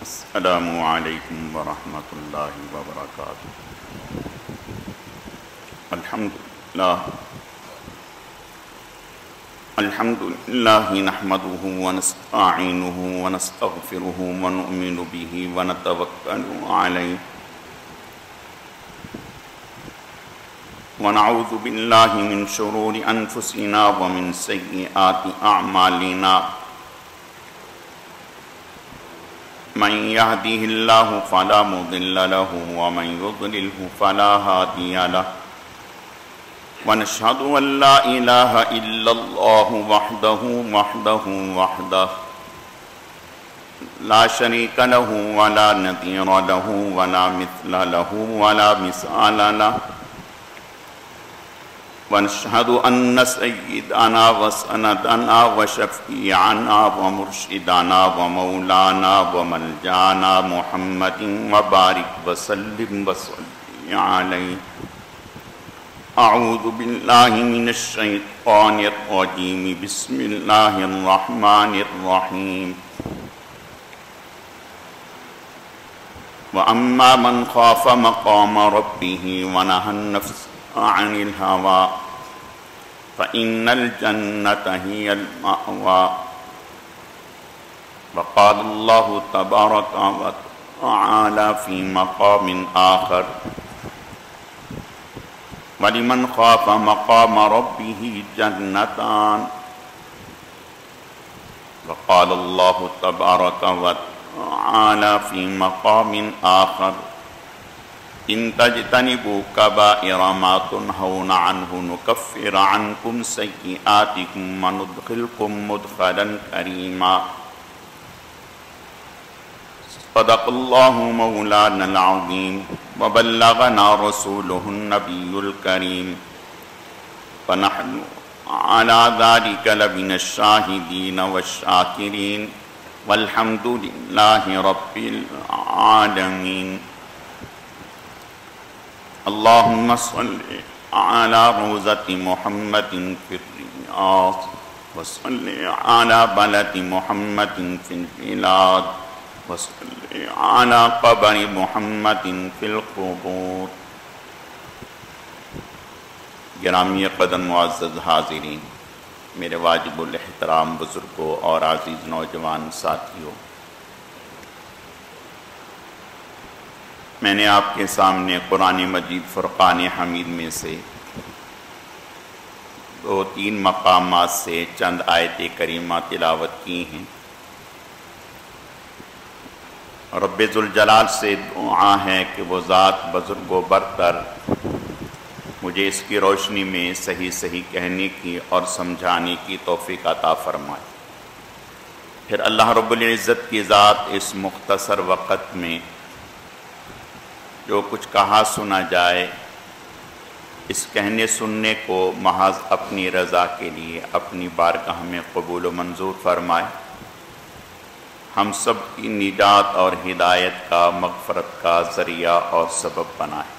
السلام علیکم ورحمۃ اللہ وبرکاتہ۔ الحمد للہ نحمده ونستعینه ونستغفره ونؤمن به ونتوکل علیہ ونعوذ باللہ من شرور انفسنا ومن سیئات اعمالنا، من يهده الله فلا مضل له ومن يضلله فلا هادي له، ونشهد أن لا إله إلا الله وحده لا شريك له ولا نظير له ولا مثل له ولا مثال له، ونشهد أن سيدنا وسندنا وشفيعنا ومرشدنا ومولانا وملجانا محمد وبارك وسلم وصل عليه۔ اعوذ باللہ من الشیطان الرجیم، بسم اللہ الرحمن الرحیم۔ وَأَمَّا مَنْ خَافَ مَقَامَ رَبِّهِ وَنَهَى النَّفْسَ عَنِ الْهَوَىٰ فَإِنَّ الْجَنَّةَ هِيَ الْمَأْوَىٰ۔ وقال اللہ تبارک وتعالی فی مقام آخر، وَلِمَنْ خَافَ مَقَامَ رَبِّهِ جَنَّتَانِ۔ وقال اللہ تبارک وتعالی فی مقام آخر، إن تجتنبوا كبائر ما تنهون عنه نكفر عنكم سيئاتكم وندخلكم مدخلا كريما۔ صدق الله مولانا العظيم وبلغنا رسوله النبي الكريم، ونحن على ذلك لمن الشاهدين والشاكرين، والحمد لله رب العالمين۔ اللهم صل على روضة محمد في الرياض، وصل على بلد محمد في البلاد، وصل على قبر محمد في القبور۔ گرامی قدر معزز حاضرین، میرے واجب الاحترام بزرگوں اور عزیز نوجوان ساتھیوں، میں نے آپ کے سامنے قرآن مجید فرقان حمید میں سے 2-3 مقامات سے چند آیت کریمہ تلاوت کی ہیں۔ رب ذوالجلال سے دعا ہے کہ وہ ذات بزرگ و برتر مجھے اس کی روشنی میں صحیح کہنے کی اور سمجھانے کی توفیق عطا فرمائے۔ پھر اللہ رب العزت کی ذات اس مختصر وقت میں جو کچھ کہا سنا جائے، اس کہنے سننے کو محض اپنی رضا کے لیے اپنی بارگاہ میں قبول و منظور فرمائے، ہم سب کی نجات اور ہدایت کا، مغفرت کا ذریعہ اور سبب بنائے۔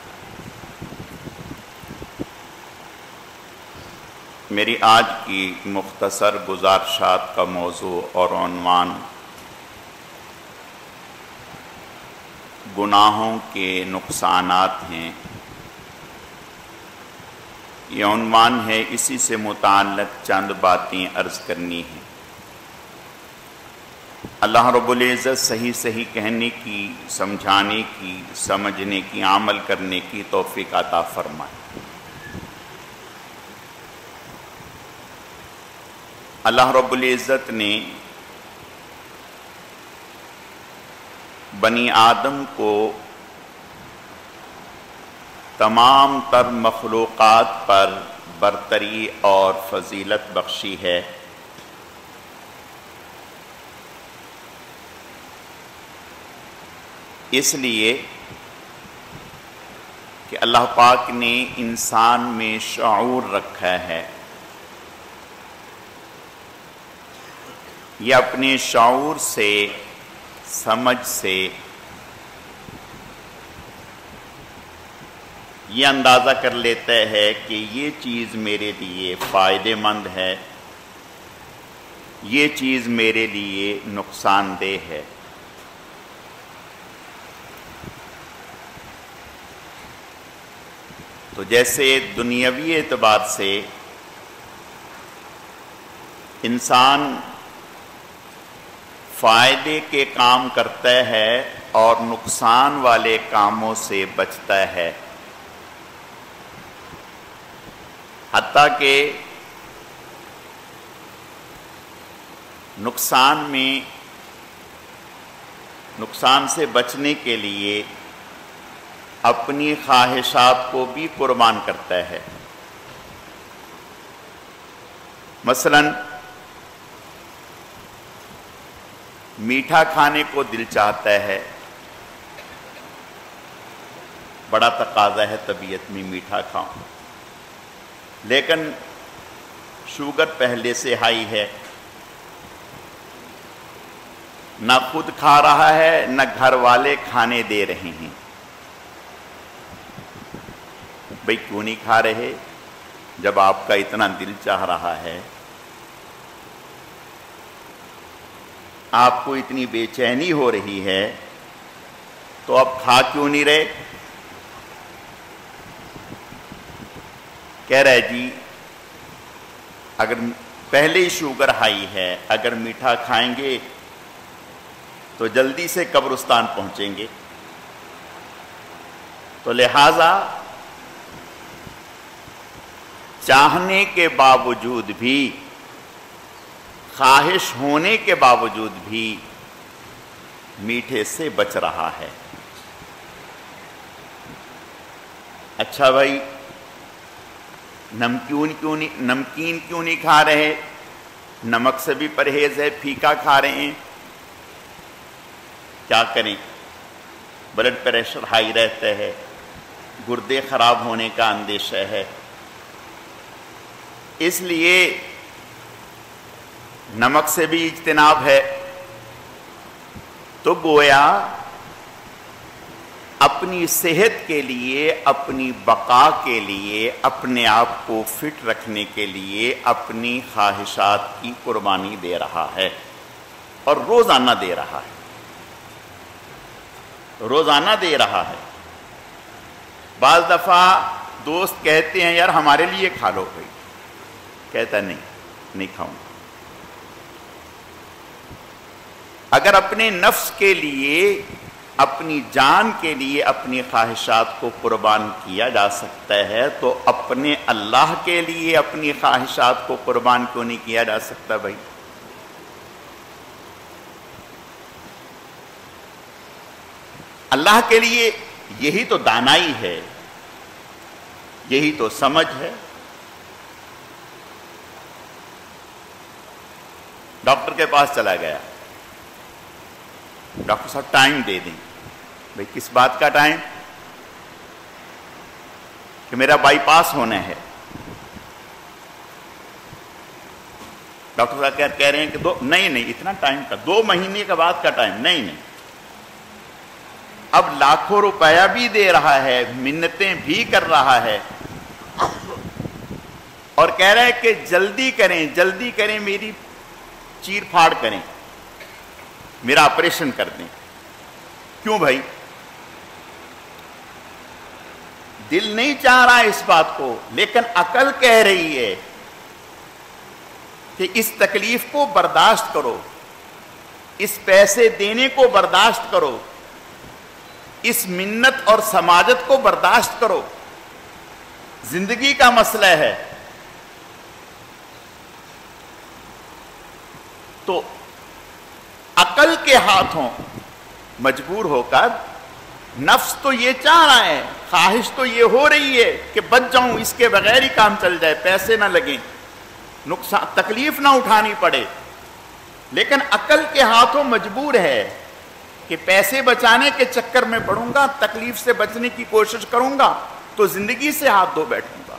میری آج کی مختصر گزارشات کا موضوع اور عنوان گناہوں کے نقصانات ہیں۔ یہ عنوان ہے، اسی سے متعلق چند باتیں عرض کرنی ہیں۔ اللہ رب العزت صحیح کہنے کی، سمجھانے کی، سمجھنے کی، عمل کرنے کی توفیق عطا فرمائے۔ اللہ رب العزت نے بنی آدم کو تمام تر مخلوقات پر برتری اور فضیلت بخشی ہے۔ اس لیے کہ اللہ پاک نے انسان میں شعور رکھا ہے، یہ اپنے شعور سے، سمجھ سے یہ اندازہ کر لیتا ہے کہ یہ چیز میرے لیے فائدہ مند ہے، یہ چیز میرے لیے نقصان دہ ہے۔ تو جیسے دنیاوی اعتبار سے انسان فائدے کے کام کرتا ہے اور نقصان والے کاموں سے بچتا ہے، حتیٰ کہ نقصان سے بچنے کے لیے اپنی خواہشات کو بھی قربان کرتا ہے۔ مثلاً میٹھا کھانے کو دل چاہتا ہے، بڑا تقاضا ہے طبیعت میں میٹھا کھاؤں، لیکن شوگر پہلے سے ہائی ہے، نہ خود کھا رہا ہے نہ گھر والے کھانے دے رہے ہیں۔ بھئی کیوں نہیں کھا رہے؟ جب آپ کا اتنا دل چاہ رہا ہے، آپ کو اتنی بے چینی ہو رہی ہے، تو اب کھا کیوں نہیں رہے؟ کہہ رہے جی اگر پہلے ہی شوگر ہائی ہے، اگر میٹھا کھائیں گے تو جلدی سے قبرستان پہنچیں گے، تو لہذا چاہنے کے باوجود بھی، خواہش ہونے کے باوجود بھی میٹھے سے بچ رہا ہے۔ اچھا بھائی نمکین کیوں نہیں کھا رہے؟ نمک سے بھی پرہیز ہے، پھیکا کھا رہے ہیں، کیا کریں؟ بلڈ پریشر ہائی رہتا ہے، گردے خراب ہونے کا اندیشہ ہے، اس لیے نمک سے بھی اجتناب ہے۔ تو گویا اپنی صحت کے لیے، اپنی بقا کے لیے، اپنے آپ کو فٹ رکھنے کے لیے اپنی خواہشات کی قربانی دے رہا ہے، اور روزانہ دے رہا ہے، روزانہ دے رہا ہے۔ بعض دفعہ دوست کہتے ہیں یار ہمارے لیے کھا لو بھائی، کہتا نہیں کھاؤں گا۔ اگر اپنے نفس کے لیے، اپنی جان کے لیے اپنی خواہشات کو قربان کیا جا سکتا ہے، تو اپنے اللہ کے لیے اپنی خواہشات کو قربان کیوں نہیں کیا جا سکتا بھائی؟ اللہ کے لیے یہی تو دانائی ہے، یہی تو سمجھ ہے۔ ڈاکٹر کے پاس چلا گیا، ڈاکٹر صاحب ٹائم دے دیں۔ بھئی کس بات کا ٹائم؟ کہ میرا بائی پاس ہونا ہے۔ ڈاکٹر صاحب کہہ رہے ہیں کہ نہیں اتنا ٹائم کا، 2 مہینے کے بعد کا ٹائم، نہیں۔ اب لاکھوں روپیہ بھی دے رہا ہے، منتیں بھی کر رہا ہے، اور کہہ رہا ہے کہ جلدی کریں، میری چیر پھاڑ کریں، میرا آپریشن کر دیں۔ کیوں بھائی؟ دل نہیں چاہ رہا ہے اس بات کو، لیکن عقل کہہ رہی ہے کہ اس تکلیف کو برداشت کرو، اس پیسے دینے کو برداشت کرو، اس منت اور سماجت کو برداشت کرو، زندگی کا مسئلہ ہے۔ تو عقل کے ہاتھوں مجبور ہو کر، نفس تو یہ چاہ رہا ہے، خواہش تو یہ ہو رہی ہے کہ بچ جاؤں، اس کے بغیر ہی کام چل جائے، پیسے نہ لگیں، نقصان تکلیف نہ اٹھانی پڑے، لیکن عقل کے ہاتھوں مجبور ہے کہ پیسے بچانے کے چکر میں پڑوں گا، تکلیف سے بچنے کی کوشش کروں گا تو زندگی سے ہاتھ دھو بیٹھوں گا۔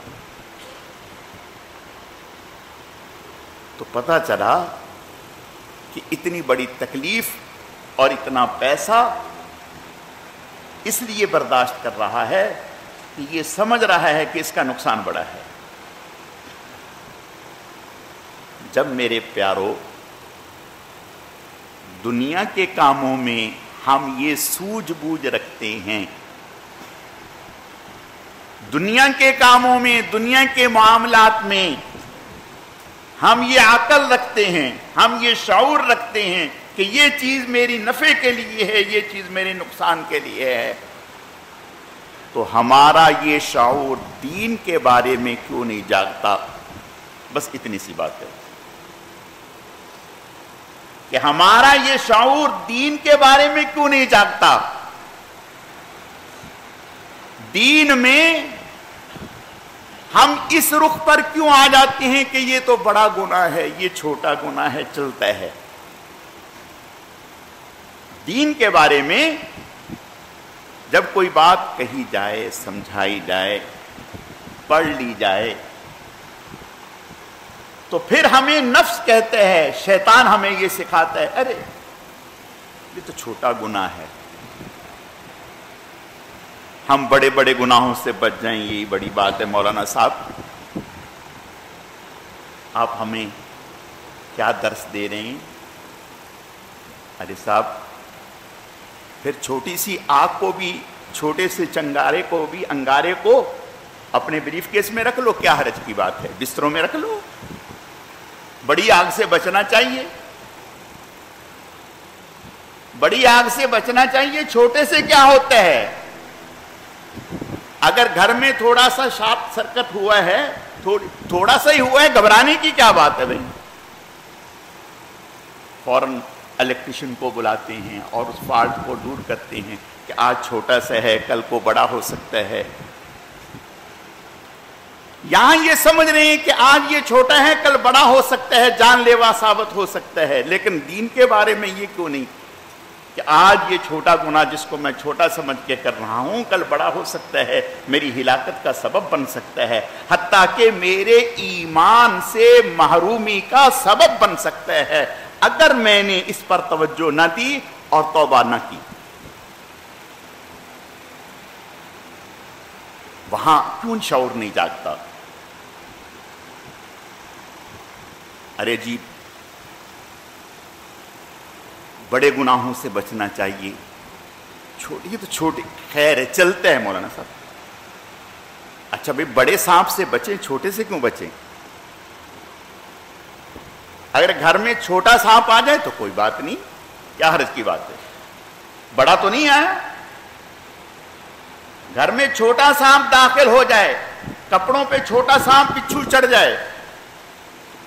تو پتہ چلا کہ اتنی بڑی تکلیف اور اتنا پیسہ اس لیے برداشت کر رہا ہے کہ یہ سمجھ رہا ہے کہ اس کا نقصان بڑا ہے۔ جب میرے پیارو دنیا کے کاموں میں ہم یہ سوجھ بوجھ رکھتے ہیں، دنیا کے کاموں میں، دنیا کے معاملات میں ہم یہ عقل رکھتے ہیں، ہم یہ شعور رکھتے ہیں کہ یہ چیز میری نفع کے لیے ہے، یہ چیز میرے نقصان کے لیے ہے، تو ہمارا یہ شعور دین کے بارے میں کیوں نہیں جاگتا؟ بس اتنی سی بات ہے کہ ہمارا یہ شعور دین کے بارے میں کیوں نہیں جاگتا؟ دین میں ہم اس رخ پر کیوں آ جاتے ہیں کہ یہ تو بڑا گناہ ہے، یہ چھوٹا گناہ ہے، چلتا ہے؟ دین کے بارے میں جب کوئی بات کہی جائے، سمجھائی جائے، پڑھ لی جائے، تو پھر ہمیں نفس کہتے ہیں، شیطان ہمیں یہ سکھاتا ہے، ارے یہ تو چھوٹا گناہ ہے، ہم بڑے بڑے گناہوں سے بچ جائیں، یہی بڑی بات ہے۔ مولانا صاحب آپ ہمیں کیا درس دے رہے ہیں؟ ارے صاحب پھر چھوٹی سی آگ کو بھی، چھوٹے سے چنگارے کو بھی، انگارے کو اپنے بریف کیس میں رکھ لو، کیا حرج کی بات ہے؟ بستروں میں رکھ لو، بڑی آگ سے بچنا چاہیے، بڑی آگ سے بچنا چاہیے، چھوٹے سے کیا ہوتا ہے؟ اگر گھر میں تھوڑا سا شارٹ سرکٹ ہوا ہے، تھوڑا سا ہی ہوا ہے، گھبرانے کی کیا بات ہے بھائی؟ فوراً الیکٹریشین کو بلاتے ہیں اور اس فالٹ کو دور کرتے ہیں کہ آج چھوٹا سا ہے، کل کو بڑا ہو سکتا ہے۔ یہاں یہ سمجھ رہے ہیں کہ آج یہ چھوٹا ہے، کل بڑا ہو سکتا ہے، جان لیوا ثابت ہو سکتا ہے، لیکن دین کے بارے میں یہ کیوں نہیں کہ آج یہ چھوٹا گناہ جس کو میں چھوٹا سمجھ کے کر رہا ہوں، کل بڑا ہو سکتا ہے، میری ہلاکت کا سبب بن سکتا ہے، حتیٰ کہ میرے ایمان سے محرومی کا سبب بن سکتا ہے اگر میں نے اس پر توجہ نہ دی اور توبہ نہ کی۔ وہاں کیوں شعور نہیں جاگتا؟ ارے جی بڑے گناہوں سے بچنا چاہیے، چھوٹی یہ تو چھوٹی خیر ہے، چلتا ہے مولانا صاحب۔ اچھا بھائی بڑے سانپ سے بچیں، چھوٹے سے کیوں بچیں؟ اگر گھر میں چھوٹا سانپ آ جائے تو کوئی بات نہیں، کیا حرج کی بات ہے؟ بڑا تو نہیں آیا۔ گھر میں چھوٹا سانپ داخل ہو جائے، کپڑوں پہ چھوٹا سانپ بچھو چڑھ جائے،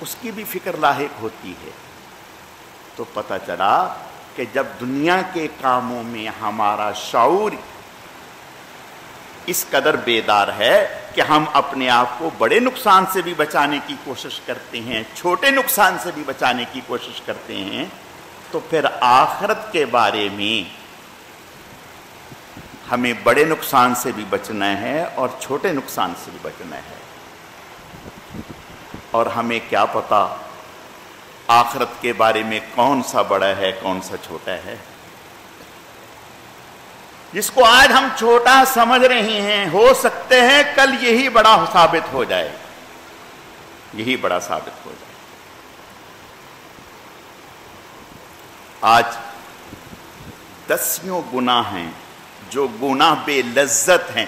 اس کی بھی فکر لاحق ہوتی ہے۔ تو پتہ چلا کہ جب دنیا کے کاموں میں ہمارا شعور اس قدر بیدار ہے کہ ہم اپنے آپ کو بڑے نقصان سے بھی بچانے کی کوشش کرتے ہیں، چھوٹے نقصان سے بھی بچانے کی کوشش کرتے ہیں، تو پھر آخرت کے بارے میں ہمیں بڑے نقصان سے بھی بچنا ہے اور چھوٹے نقصان سے بھی بچنا ہے۔ اور ہمیں کیا پتا آخرت کے بارے میں کون سا بڑا ہے، کون سا چھوٹا ہے؟ جس کو آج ہم چھوٹا سمجھ رہے ہیں، ہو سکتے ہیں کل یہی بڑا ثابت ہو جائے، یہی بڑا ثابت ہو جائے۔ آج دسیوں گناہ ہیں جو گناہ بے لذت ہیں،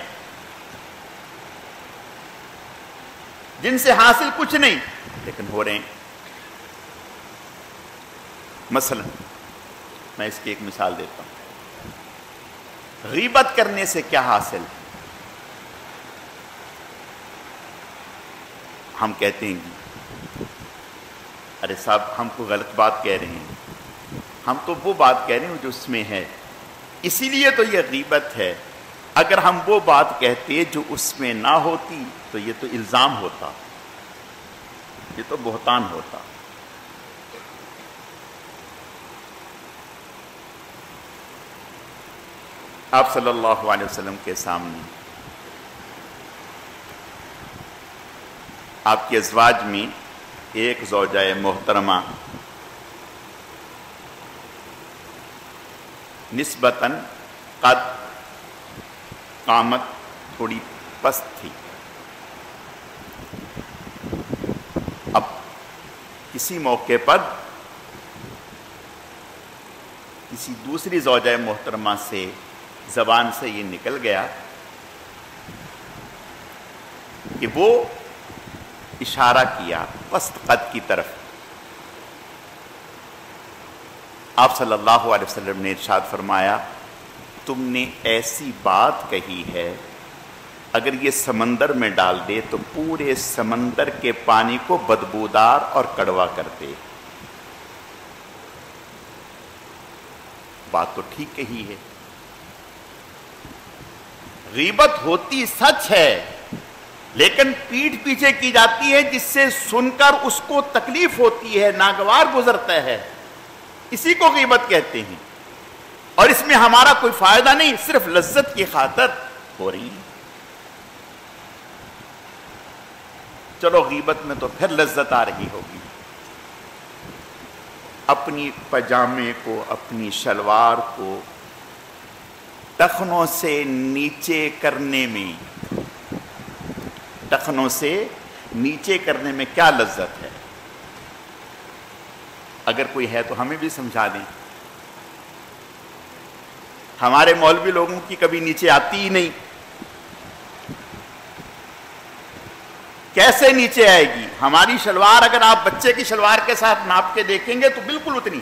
جن سے حاصل کچھ نہیں لیکن ہو رہے ہیں۔ مثلا میں اس کی ایک مثال دیتا ہوں، غیبت کرنے سے کیا حاصل؟ ہم کہتے ہیں ارے صاحب ہم کو غلط بات کہہ رہے ہیں، ہم تو وہ بات کہہ رہے ہیں جو اس میں ہے، اسی لیے تو یہ غیبت ہے۔ اگر ہم وہ بات کہتے جو اس میں نہ ہوتی تو یہ تو الزام ہوتا، یہ تو بہتان ہوتا۔ آپ صلی اللہ علیہ وسلم کے سامنے آپ کے ازواج میں ایک زوجہ محترمہ نسبتاً قد قامت تھوڑی پست تھی۔ اب کسی موقع پر کسی دوسری زوجہ محترمہ سے زبان سے یہ نکل گیا کہ وہ اشارہ کیا وسط قد کی طرف. آپ صلی اللہ علیہ وسلم نے ارشاد فرمایا تم نے ایسی بات کہی ہے اگر یہ سمندر میں ڈال دے تو پورے سمندر کے پانی کو بدبودار اور کڑوا کر دے. بات تو ٹھیک کہی ہے. غیبت ہوتی سچ ہے لیکن پیٹھ پیچھے کی جاتی ہے جس سے سن کر اس کو تکلیف ہوتی ہے, ناگوار گزرتا ہے, اسی کو غیبت کہتے ہیں. اور اس میں ہمارا کوئی فائدہ نہیں, صرف لذت کی خاطر ہو رہی ہے. چلو غیبت میں تو پھر لذت آ رہی ہوگی. اپنی پجامے کو, اپنی شلوار کو ٹخنوں سے نیچے کرنے میں, ٹخنوں سے نیچے کرنے میں کیا لذت ہے؟ اگر کوئی ہے تو ہمیں بھی سمجھا دیں. ہمارے مولوی لوگوں کی کبھی نیچے آتی ہی نہیں. کیسے نیچے آئے گی؟ ہماری شلوار اگر آپ بچے کی شلوار کے ساتھ ناپ کے دیکھیں گے تو بالکل اتنی.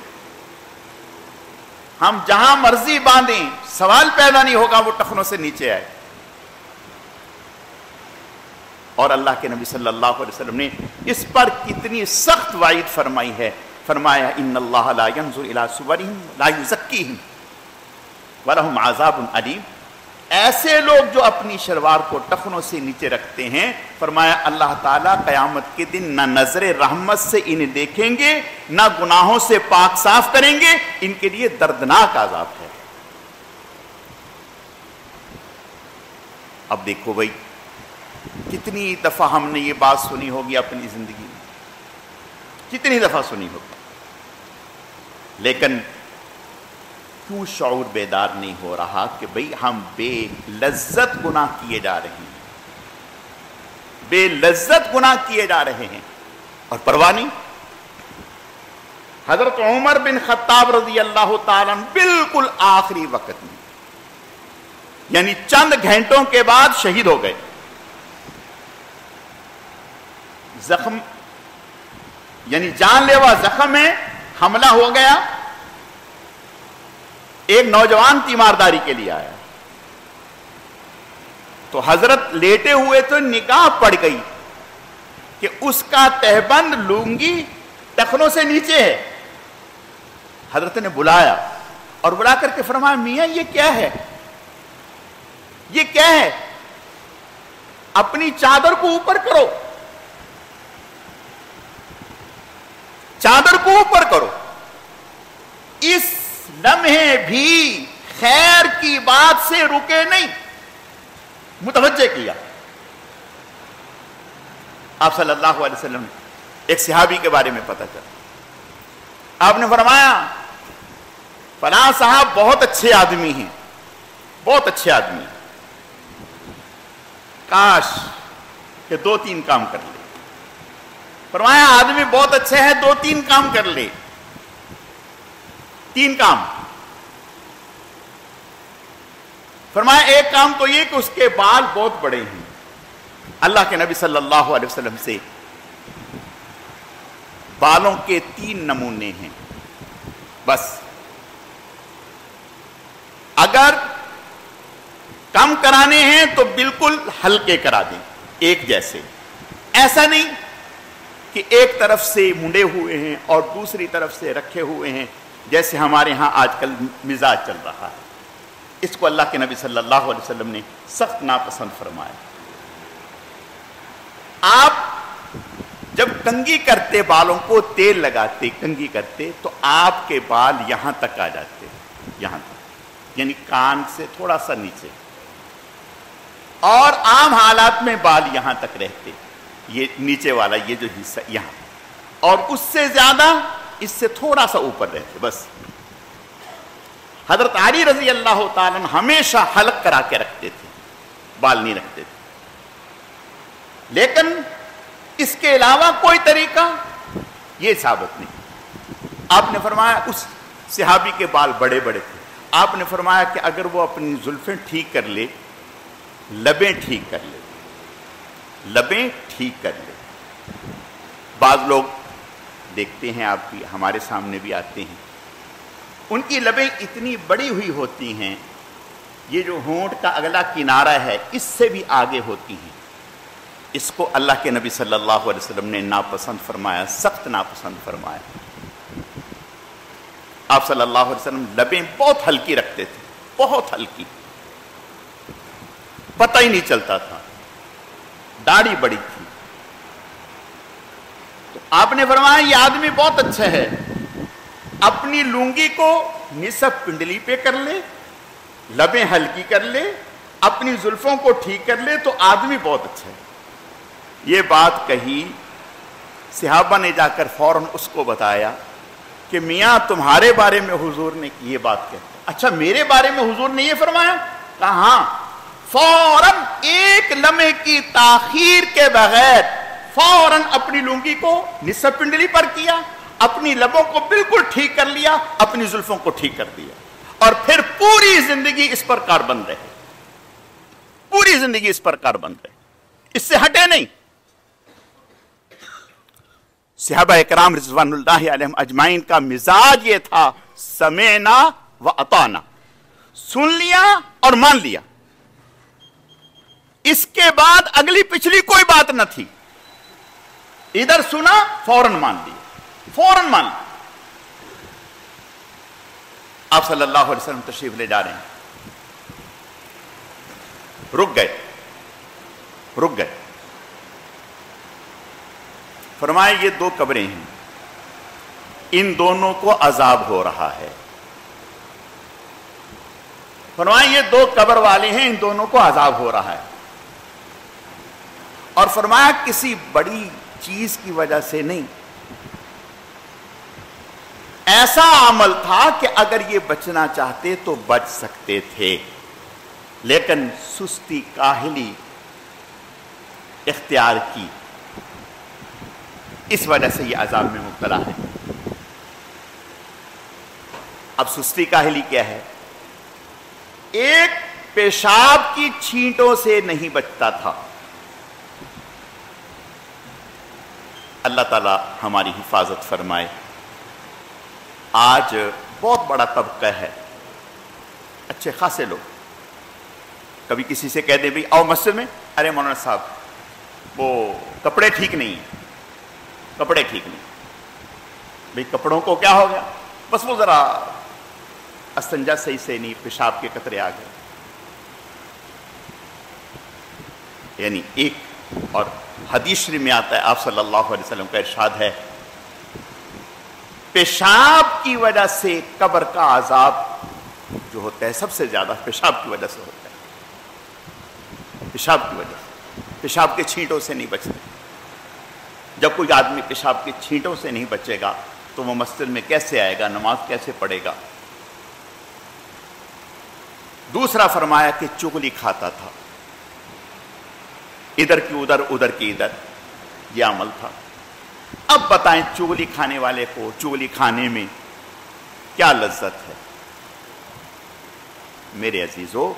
ہم جہاں مرضی باندھیں سوال پیدا نہیں ہوگا وہ ٹخنوں سے نیچے آئے. اور اللہ کے نبی صلی اللہ علیہ وسلم نے اس پر کتنی سخت وعید فرمائی ہے. فرمایا ان اللہ لا ينظر الى صورهم لا يزكيهم ولهم عذاب علیم. ایسے لوگ جو اپنی شلوار کو ٹخنوں سے نیچے رکھتے ہیں, فرمایا اللہ تعالیٰ قیامت کے دن نہ نظر رحمت سے انہیں دیکھیں گے نہ گناہوں سے پاک صاف کریں گے, ان کے لیے دردناک عذاب ہے. اب دیکھو بھائی کتنی دفعہ ہم نے یہ بات سنی ہوگی اپنی زندگی میں, کتنی دفعہ سنی ہوگی, لیکن کیوں شعور بیدار نہیں ہو رہا کہ بھئی ہم بے لذت گناہ کیے جا رہے ہیں, بے لذت گناہ کیے جا رہے ہیں اور پرواہ نہیں. حضرت عمر بن خطاب رضی اللہ تعالیٰ عنہ بالکل آخری وقت میں, یعنی چند گھنٹوں کے بعد شہید ہو گئے. زخم یعنی جان لیوا زخم ہے, حملہ ہو گیا, ایک نوجوان تیمارداری کے لیے آیا تو حضرت لیٹے ہوئے تو نگاہ پڑ گئی کہ اس کا تہبند لنگی ٹخنوں سے نیچے ہے. حضرت نے بلایا اور بلا کر کے فرمایا میاں یہ کیا ہے, یہ کیا ہے؟ اپنی چادر کو اوپر کرو, چادر کو اوپر کرو. اس لمحے بھی خیر کی بات سے رکے نہیں, متوجہ کیا. آپ صلی اللہ علیہ وسلم ایک صحابی کے بارے میں پتہ چلا, آپ نے فرمایا فلاں صاحب بہت اچھے آدمی ہیں, بہت اچھے آدمی, کاش کہ 2-3 کام کر لے. فرمایا آدمی بہت اچھے ہیں, 2-3 کام کر لے. 3 کام. فرمایا ایک کام تو یہ کہ اس کے بال بہت بڑے ہیں. اللہ کے نبی صلی اللہ علیہ وسلم سے بالوں کے 3 نمونے ہیں بس. اگر کم کرانے ہیں تو بالکل ہلکے کرا دیں, ایک جیسے. ایسا نہیں کہ ایک طرف سے منڈے ہوئے ہیں اور دوسری طرف سے رکھے ہوئے ہیں جیسے ہمارے ہاں آج کل مزاج چل رہا ہے. اس کو اللہ کے نبی صلی اللہ علیہ وسلم نے سخت ناپسند فرمایا. آپ جب کنگھی کرتے, بالوں کو تیل لگاتے, کنگھی کرتے تو آپ کے بال یہاں تک آ جاتے, یہاں تک, یعنی کان سے تھوڑا سا نیچے, اور عام حالات میں بال یہاں تک رہتے, یہ نیچے والا یہ جو حصہ یہاں, اور اس سے زیادہ اس سے تھوڑا سا اوپر رہتے بس. حضرت علی رضی اللہ تعالیٰ ہمیشہ حلق کرا کے رکھتے تھے, بال نہیں رکھتے تھے. لیکن اس کے علاوہ کوئی طریقہ یہ ثابت نہیں. آپ نے فرمایا اس صحابی کے بال بڑے بڑے تھے, آپ نے فرمایا کہ اگر وہ اپنی زلفیں ٹھیک کر لے, لبیں ٹھیک کر لے, لبیں ٹھیک کر لے. بعض لوگ دیکھتے ہیں، آپ بھی ہمارے سامنے بھی آتے ہیں، ان کی لبیں اتنی بڑی ہوئی ہوتی ہیں، یہ جو ہونٹ کا اگلا کنارہ ہے اس سے بھی آگے ہوتی ہیں. اس کو اللہ کے نبی صلی اللہ علیہ وسلم نے ناپسند فرمایا، سخت ناپسند فرمایا. آپ صلی اللہ علیہ وسلم لبیں بہت ہلکی رکھتے تھے، بہت ہلکی، پتہ ہی نہیں چلتا تھا. داڑھی بڑی تھی تو آپ نے فرمایا یہ آدمی بہت اچھا ہے، اپنی لنگی کو نصف پنڈلی پہ کر لے، لبیں ہلکی کر لے، اپنی زلفوں کو ٹھیک کر لے تو آدمی بہت اچھا ہے. یہ بات کہی، صحابہ نے جا کر فوراً اس کو بتایا کہ میاں تمہارے بارے میں حضور نے یہ بات کہی. اچھا میرے بارے میں حضور نے یہ فرمایا؟ کہا ہاں. فوراً ایک لمحے کی تاخیر کے بغیر فوراً اپنی لنگی کو نصف پنڈلی پر کیا، اپنی لبوں کو بالکل ٹھیک کر لیا، اپنی زلفوں کو ٹھیک کر دیا، اور پھر پوری زندگی اس پر کاربند رہے، پوری زندگی اس پر کاربند رہے، اس سے ہٹے نہیں. صحابہ اکرام رضوان اللہ علیہم اجمعین کا مزاج یہ تھا، سمعنا و اطعنا، سن لیا اور مان لیا. اس کے بعد اگلی پچھلی کوئی بات نہ تھی. ادھر سنا فوراً مان لیا، فوراً مان لیا. آپ صلی اللہ علیہ وسلم تشریف لے جا رہے ہیں، رک گئے. فرمائے یہ دو قبریں ہیں، ان دونوں کو عذاب ہو رہا ہے. فرمائے یہ دو قبر والے ہیں، ان دونوں کو عذاب ہو رہا ہے. اور فرمایا کسی بڑی چیز کی وجہ سے نہیں، ایسا عمل تھا کہ اگر یہ بچنا چاہتے تو بچ سکتے تھے، لیکن سستی کاہلی اختیار کی، اس وجہ سے یہ عذاب میں مبتلا ہے. اب سستی کاہلی کیا ہے؟ ایک پیشاب کی چھینٹوں سے نہیں بچتا تھا. اللہ تعالی ہماری حفاظت فرمائے. آج بہت بڑا طبقہ ہے، اچھے خاصے لوگ، کبھی کسی سے کہہ دیں بھئی آؤ مسجد میں، ارے مولانا صاحب وہ کپڑے ٹھیک نہیں ہیں، کپڑے ٹھیک نہیں. بھئی کپڑوں کو کیا ہو گیا؟ بس وہ ذرا استنجا صحیح سے نہیں، پیشاب کے قطرے آ گئے. یعنی ایک، اور حدیث شریف میں آتا ہے آپ صلی اللہ علیہ وسلم کا ارشاد ہے، پیشاب کی وجہ سے قبر کا عذاب جو ہوتا ہے سب سے زیادہ پیشاب کی وجہ سے ہوتا ہے. پیشاب کی وجہ سے، پیشاب کے چھینٹوں سے نہیں بچتے. جب کوئی آدمی پیشاب کے چھینٹوں سے نہیں بچے گا تو وہ مسجد میں کیسے آئے گا، نماز کیسے پڑھے گا؟ دوسرا فرمایا کہ چغلی کھاتا تھا، ادھر کی ادھر، ادھر کی ادھر، یہ عمل تھا. اب بتائیں چغلی کھانے والے کو چغلی کھانے میں کیا لذت ہے؟ میرے عزیزو،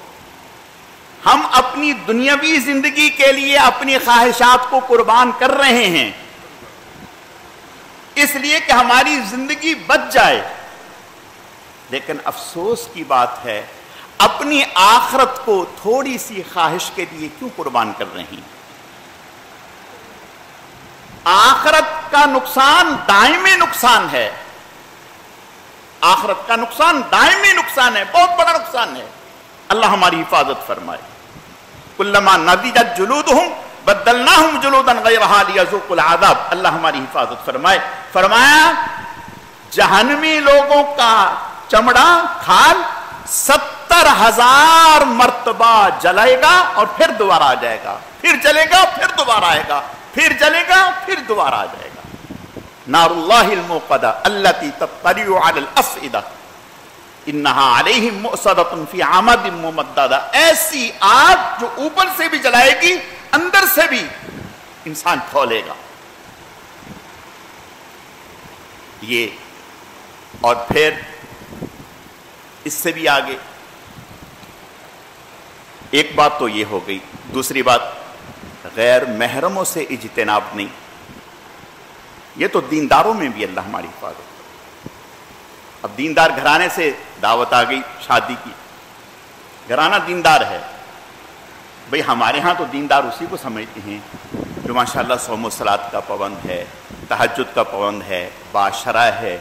ہم اپنی دنیاوی زندگی کے لیے اپنی خواہشات کو قربان کر رہے ہیں اس لیے کہ ہماری زندگی بچ جائے، لیکن افسوس کی بات ہے اپنی آخرت کو تھوڑی سی خواہش کے لیے کیوں قربان کر رہے ہیں؟ آخرت کا نقصان دائمی نقصان ہے، آخرت کا نقصان دائمی نقصان ہے، بہت بڑا نقصان ہے. اللہ ہماری حفاظت فرمائے. کلما نضجت جلودہم بدلناہم جلودا غیرہا لیذوقوا العذاب. اللہ ہماری حفاظت فرمائے. فرمایا جہنمی لوگوں کا چمڑا، کھال 70,000 مرتبہ جلائے گا اور پھر دوبارہ آ جائے گا، پھر جلے گا، پھر دوبارہ آئے گا، پھر جلے گا، پھر دوبارہ آ جائے گا. نار اللہ الموقدہ التی تطلع علی الافئدہ انہا علیہم مؤصدۃ فی عمد ممددہ. ایسی آگ جو اوپر سے بھی جلائے گی، اندر سے بھی انسان کھولے گا. یہ، اور پھر اس سے بھی آگے ایک بات تو یہ ہو گئی. دوسری بات غیر محرموں سے اجتناب نہیں. یہ تو دینداروں میں بھی اللہ ہماری حفاظت. اب دیندار گھرانے سے دعوت آ گئی شادی کی، گھرانہ دیندار ہے، بھئی ہمارے ہاں تو دیندار اسی کو سمجھتے ہیں جو ماشاءاللہ صوم و صلات کا پابند ہے، تہجد کا پابند ہے، باشرہ ہے،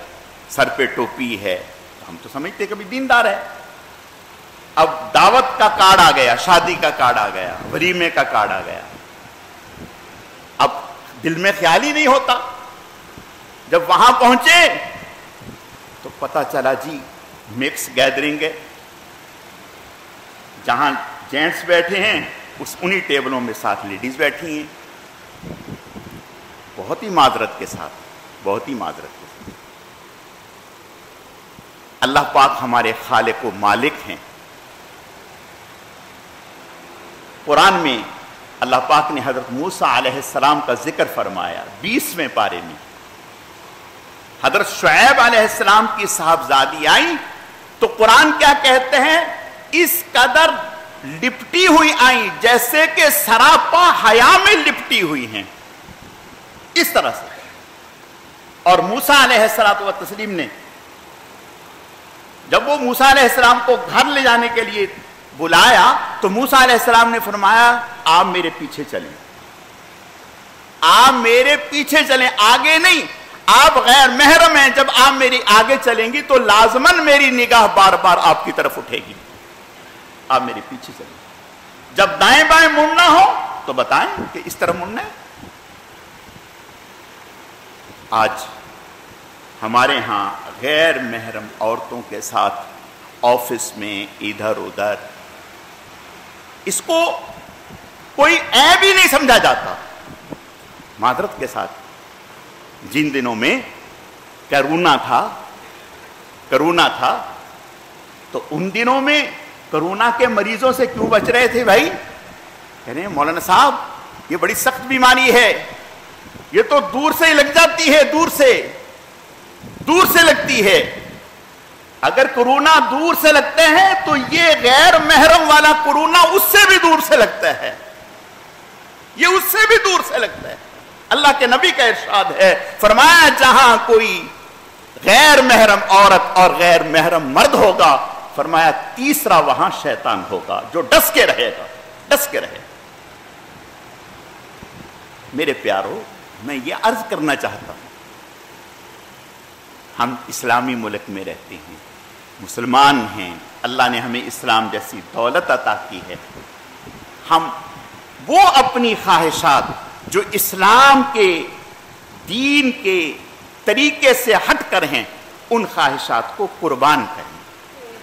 سر پہ ٹوپی ہے، ہم تو سمجھتے کبھی دیندار ہے. اب دعوت کا کارڈ آ گیا، شادی کا کارڈ آ گیا، ولیمے کا کارڈ آ گیا. اب دل میں خیال ہی نہیں ہوتا. جب وہاں پہنچے تو پتہ چلا جی مکس گیدرنگ ہے، جہاں جینٹس بیٹھے ہیں انہی ٹیبلوں میں ساتھ لیڈیز بیٹھی ہیں. بہت ہی معذرت کے ساتھ، بہت ہی معذرت کے ساتھ. اللہ پاک ہمارے خالق و مالک ہیں. قرآن میں اللہ پاک نے حضرت موسیٰ علیہ السلام کا ذکر فرمایا 20ویں پارے میں. حضرت شعیب علیہ السلام کی صاحبزادی آئیں تو قرآن کیا کہتے ہیں؟ اس قدر لپٹی ہوئی آئیں جیسے کہ سراپا حیا میں لپٹی ہوئی ہیں، اس طرح سے. اور موسیٰ علیہ السلام نے جب وہ موسیٰ علیہ السلام کو گھر لے جانے کے لیے بلایا تو موسیٰ علیہ السلام نے فرمایا آپ میرے پیچھے چلیں، آپ میرے پیچھے چلیں، آگے نہیں. آپ غیر محرم ہیں، جب آپ میری آگے چلیں گی تو لازماً میری نگاہ بار بار آپ کی طرف اٹھے گی. آپ میرے پیچھے چلیں. جب دائیں بائیں مڑنا ہو تو بتائیں کہ اس طرح مڑنا ہے. آج ہمارے ہاں غیر محرم عورتوں کے ساتھ آفس میں ادھر ادھر، اس کو کوئی عیب ہی نہیں سمجھا جاتا. معذرت کے ساتھ جن دنوں میں کرونا تھا تو ان دنوں میں کرونا کے مریضوں سے کیوں بچ رہے تھے بھائی؟ کہہ رہے ہیں مولانا صاحب یہ بڑی سخت بیماری ہے، یہ تو دور سے ہی لگ جاتی ہے، دور سے لگتی ہے. اگر کرونا دور سے لگتے ہیں تو یہ غیر محرم والا کرونا اس سے بھی دور سے لگتا ہے، یہ اس سے بھی دور سے لگتا ہے. اللہ کے نبی کا ارشاد ہے، فرمایا جہاں کوئی غیر محرم عورت اور غیر محرم مرد ہوگا، فرمایا تیسرا وہاں شیطان ہوگا جو ڈس کے رہے گا. میرے پیارو، میں یہ عرض کرنا چاہتا ہوں، ہم اسلامی ملک میں رہتے ہیں، مسلمان ہیں، اللہ نے ہمیں اسلام جیسی دولت عطا کی ہے. ہم وہ اپنی خواہشات جو اسلام کے دین کے طریقے سے ہٹ کر ہیں، ان خواہشات کو قربان کریں.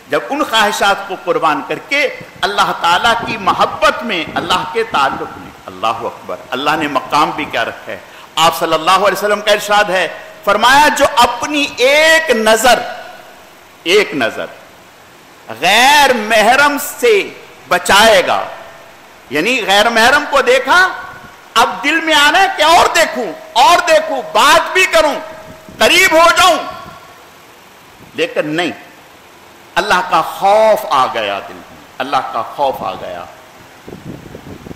جب ان خواہشات کو قربان کر کے اللہ تعالیٰ کی محبت میں، اللہ کے تعلق میں، اللہ اکبر، اللہ نے مقام بھی کیا رکھا ہے. آپ صلی اللہ علیہ وسلم کا ارشاد ہے، فرمایا جو اپنی ایک نظر غیر محرم سے بچائے گا، یعنی غیر محرم کو دیکھا، اب دل میں آنا ہے کہ اور دیکھوں، بات بھی کروں، قریب ہو جاؤں، لیکن نہیں، اللہ کا خوف آ گیا دل میں، اللہ کا خوف آ گیا،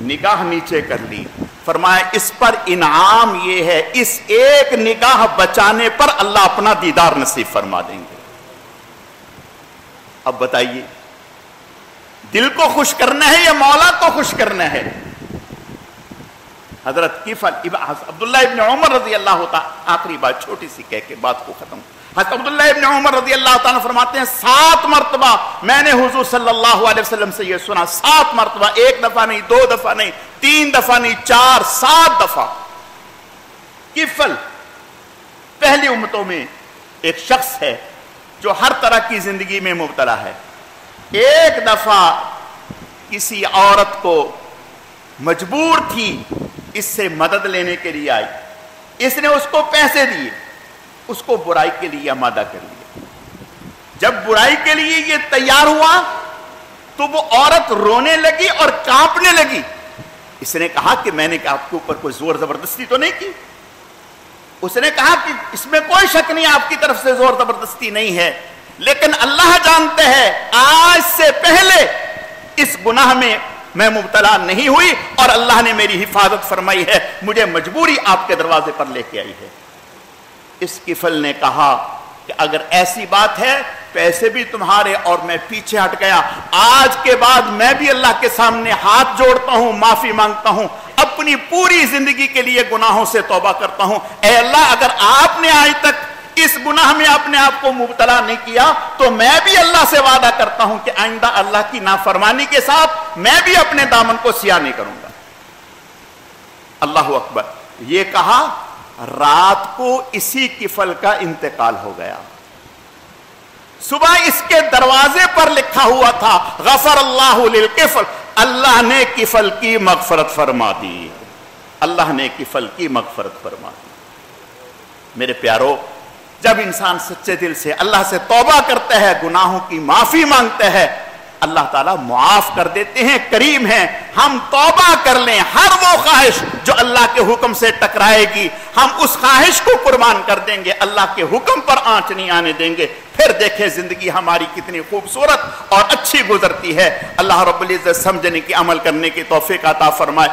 نگاہ نیچے کر لی. فرمایا اس پر انعام یہ ہے، اس ایک نگاہ بچانے پر اللہ اپنا دیدار نصیب فرما دیں گے. اب بتائیے دل کو خوش کرنا ہے یا مولا کو خوش کرنا ہے؟ حضرت عبداللہ ابن عمر رضی اللہ تعالیٰ، آخری بات چھوٹی سی کہہ کے بات کو ختم. حضرت عبداللہ ابن عمر رضی اللہ تعالیٰ فرماتے ہیں 7 مرتبہ میں نے حضور صلی اللہ علیہ وسلم سے یہ سنا، 7 مرتبہ، 1 دفعہ نہیں، 2 دفعہ نہیں، 3 دفعہ نہیں، 4 7 دفعہ. کفل پہلی امتوں میں ایک شخص ہے جو ہر طرح کی زندگی میں مبتلا ہے. ایک دفعہ کسی عورت کو مجبور تھی اس سے مدد لینے کے لیے آئی، اس نے اس کو پیسے دیے، اس کو برائی کے لیے آمادہ کر لیا. جب برائی کے لیے یہ تیار ہوا تو وہ عورت رونے لگی اور کانپنے لگی. اس نے کہا کہ میں نے آپ کے اوپر کوئی زور زبردستی تو نہیں کی. اس نے کہا کہ اس میں کوئی شک نہیں آپ کی طرف سے زور زبردستی نہیں ہے، لیکن اللہ جانتے ہیں آج سے پہلے اس گناہ میں میں مبتلا نہیں ہوئی اور اللہ نے میری حفاظت فرمائی ہے، مجھے مجبوری آپ کے دروازے پر لے کے آئی ہے۔ اس کفل نے کہا کہ اگر ایسی بات ہے پیسے بھی تمہارے اور میں پیچھے ہٹ گیا، آج کے بعد میں بھی اللہ کے سامنے ہاتھ جوڑتا ہوں، معافی مانگتا ہوں، اپنی پوری زندگی کے لیے گناہوں سے توبہ کرتا ہوں۔ اے اللہ اگر آپ نے آج تک اس گناہ میں اپنے آپ کو مبتلا نہیں کیا تو میں بھی اللہ سے وعدہ کرتا ہوں کہ آئندہ اللہ کی نافرمانی کے ساتھ میں بھی اپنے دامن کو سیاہ نہیں کروں گا۔ اللہ اکبر۔ یہ کہا، رات کو اسی کفل کا انتقال ہو گیا۔ صبح اس کے دروازے پر لکھا ہوا تھا غفر اللہ للکفل، اللہ نے کفل کی مغفرت فرما دی، اللہ نے کفل کی مغفرت فرما دی۔ میرے پیارو، جب انسان سچے دل سے اللہ سے توبہ کرتا ہے، گناہوں کی معافی مانگتا ہے، اللہ تعالیٰ معاف کر دیتے ہیں، کریم ہیں۔ ہم توبہ کر لیں، ہر وہ خواہش جو اللہ کے حکم سے ٹکرائے گی ہم اس خواہش کو قربان کر دیں گے، اللہ کے حکم پر آنچ نہیں آنے دیں گے، پھر دیکھیں زندگی ہماری کتنی خوبصورت اور اچھی گزرتی ہے۔ اللہ رب العزت سمجھنے کی، عمل کرنے کی توفیق عطا فرمائے۔